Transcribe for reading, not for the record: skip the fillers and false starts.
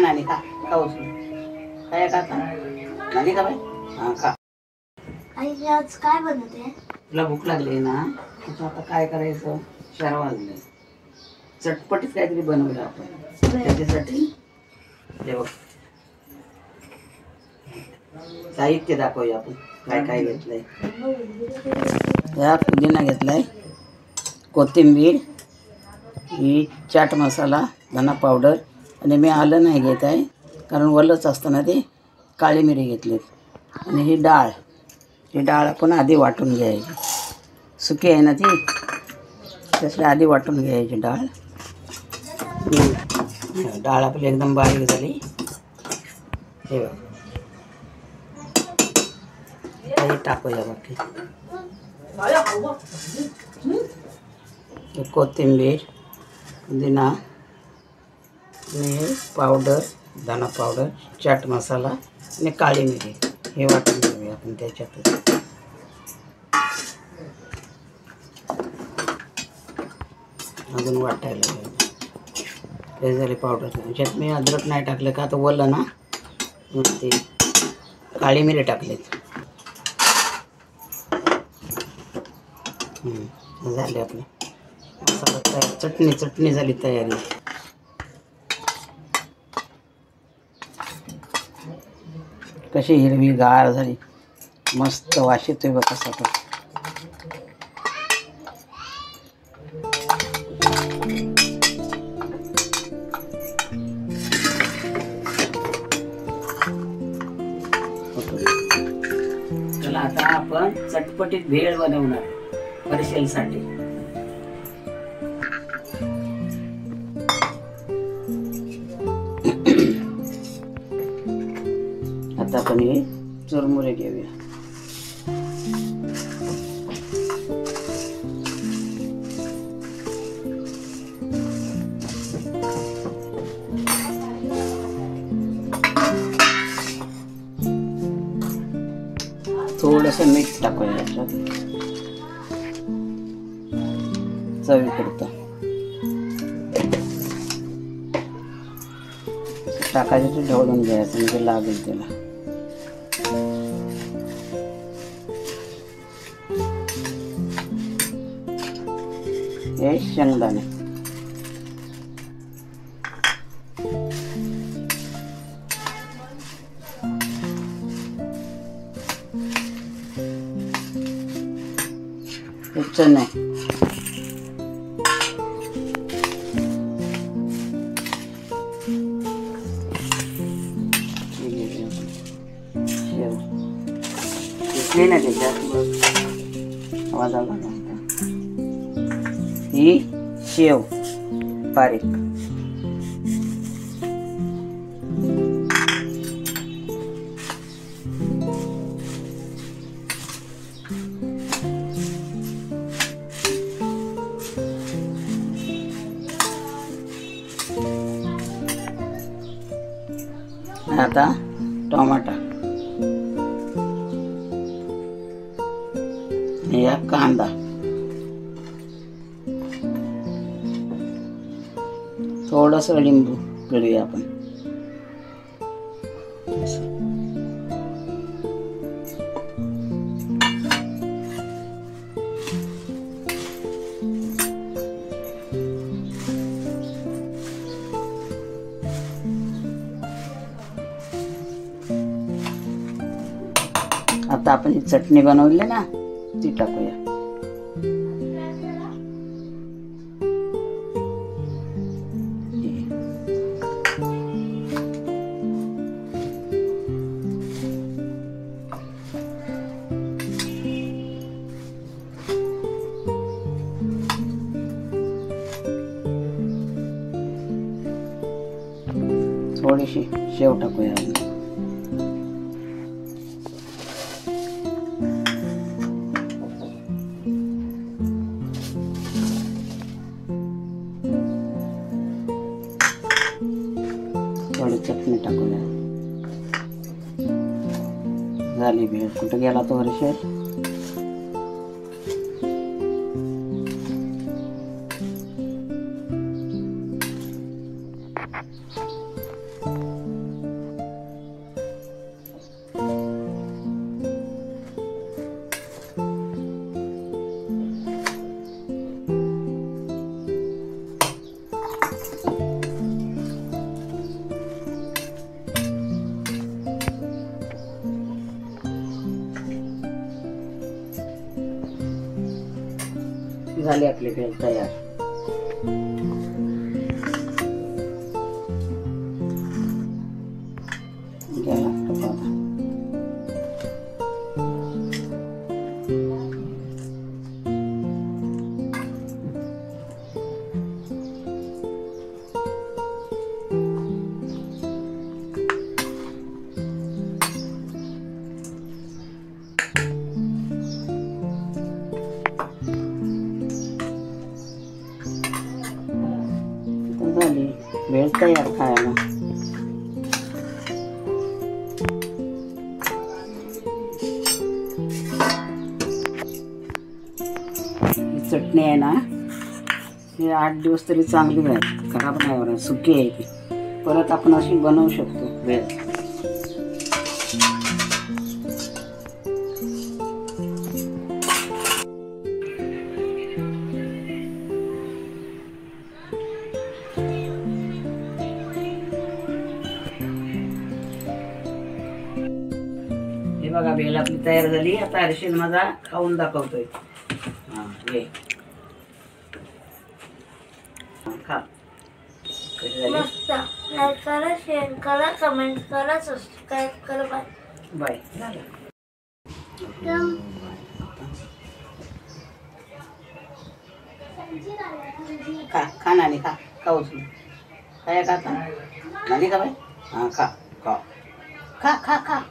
नानी खा खाऊ काय का नानी का बाई हा खा. आई आज काय बनवते? तुला भूक लागली ना आता काय करायचं 4 वाजले चटपटीत काहीतरी बनवलं आपण त्याच्यासाठी हे बघ साहित्य दाखवूया आपण काय काय घेतलंय. या पुदिना घेतलाय कोथिंबीर ही चाट मसाला धना पावडर आणि मी आलं नाही घेत आहे कारण वलच असतं ना ते काळी मिरी घेतलीत आणि ही डाळ आपण आधी वाटून घ्यायची सुकी आहे ना ती त्यासाठी आधी वाटून घ्यायची डाळ आपली एकदम बारीक झाली. हे बघ टाकूया बाकी कोथिंबीर पुदिना आणि पावडर धना पावडर चाट मसाला आणि काळी मिरी हे वाटून घेऊया आपण त्याच्यात. अजून वाटायला हे झाले पावडर त्याच्यात मी अद्रक नाही टाकलं का आता वलं ना मग ते काळी मिरी टाकलेत. झाले आपले मसाला तयार चटणी झाली तयारी. कशी हिरवी गार झाली मस्त वास येतोय बघ कसा पण. चला आता आपण चटपटीत भेळ बनवणार हर्षलसाठी. आता आपण हे चुरमुरे घेऊया. थोडंसं मीठ टाकूया याच्यात चवीपुरतं टाकायचं ते ढवळून घ्यायचं म्हणजे लागेल त्याला. हे शेंगदाणे चणे नाही ना त्याच्यात आवाज आला ही शेव बारीक आता टोमॅटो या कांदा थोडंसं लिंबू पिळूया आपण. आता आपण ही चटणी बनवली ना ती टाकूया. थोडीशी शेव टाकूया. थोडी चटणी टाकूया. झाली भेळ. कुठं गेला तो हर्षल? झाली आपली भेळ तयार. गेला कपाला. झाली भेळ तयार खायला. ही चटणी आहे ना, हे 8 दिवस तरी चांगली राहील, खराब नाही होणार, सुकी आहे ती. परत आपण अशी बनवू शकतो भेळ. हे बघा भेळ आपली तयार झाली. आता हर्षल माझा खाऊन दाखवतोय. हा घे, खा. कशी झाली? मस्त. लाईक करा, शेअर करा, कमेंट करा, सबस्क्राईब करा. Bye bye. झालं. खा खा नानी, खा खाऊ काय खाता नानी, का बाय. हा खा खा खा खा खा.